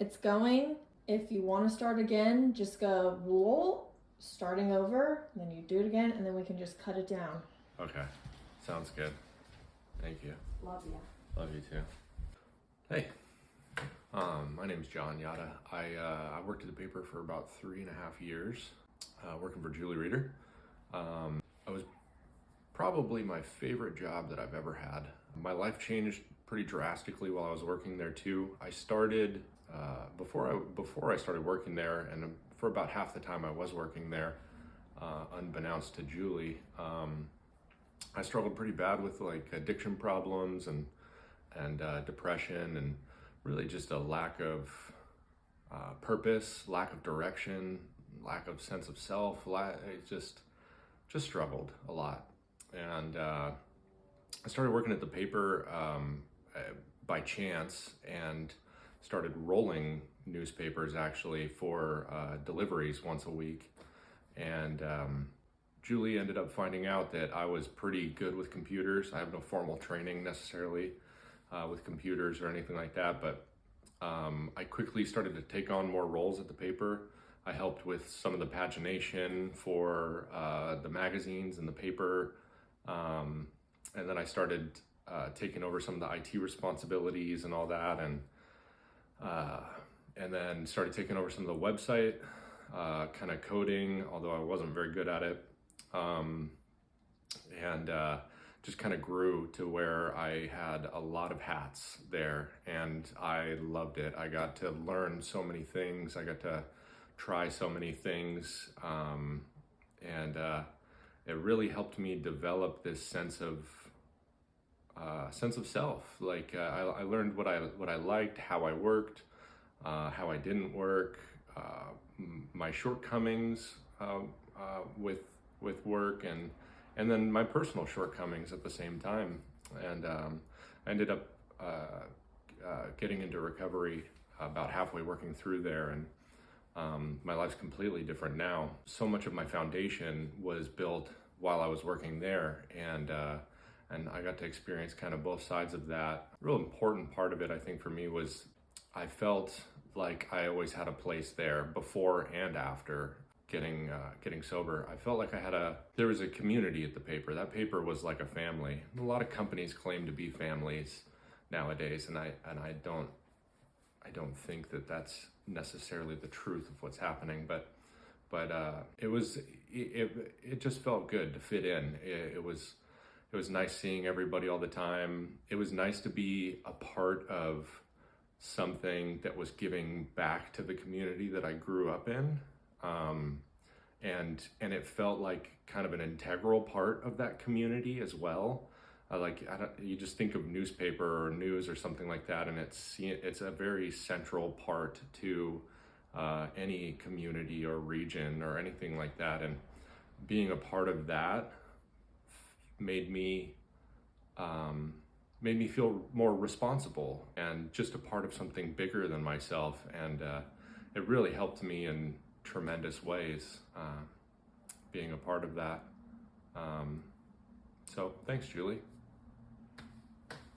It's going. If you want to start again, just go roll, starting over, then you do it again, and then we can just cut it down. Okay, sounds good. Thank you. Love you. Love you too. Hey, my name's John Yada. I worked at the paper for about 3.5 years, working for Julie Reeder. I was probably my favorite job that I've ever had. My life changed pretty drastically while I was working there too. I started before I started working there, and for about half the time I was working there, unbeknownst to Julie, I struggled pretty bad with like addiction problems and depression, and really just a lack of purpose, lack of direction, lack of sense of self. I just struggled a lot, and I started working at the paper by chance, and started rolling newspapers actually for deliveries once a week. And Julie ended up finding out that I was pretty good with computers. I have no formal training necessarily with computers or anything like that, but I quickly started to take on more roles at the paper. I helped with some of the pagination for the magazines and the paper, and then I started taking over some of the IT responsibilities and all that, and then started taking over some of the website, kind of coding, although I wasn't very good at it, and just kind of grew to where I had a lot of hats there, and I loved it. I got to learn so many things. I got to try so many things, and it really helped me develop this sense of self. Like I learned what I liked, how I worked, how I didn't work, my shortcomings with work, and then my personal shortcomings at the same time. And I ended up getting into recovery about halfway working through there, and my life's completely different now. So much of my foundation was built while I was working there, and I got to experience kind of both sides of that. A real important part of it, I think, for me was I felt like I always had a place there before and after getting sober. I felt like there was a community at the paper. That paper was like a family. A lot of companies claim to be families nowadays, and I don't think that that's necessarily the truth of what's happening, but it just felt good to fit in. It was nice seeing everybody all the time. It was nice to be a part of something that was giving back to the community that I grew up in. And it felt like kind of an integral part of that community as well. You just think of newspaper or news or something like that, and it's a very central part to any community or region or anything like that. And being a part of that made me feel more responsible and just a part of something bigger than myself. And it really helped me in tremendous ways, being a part of that. So thanks, Julie.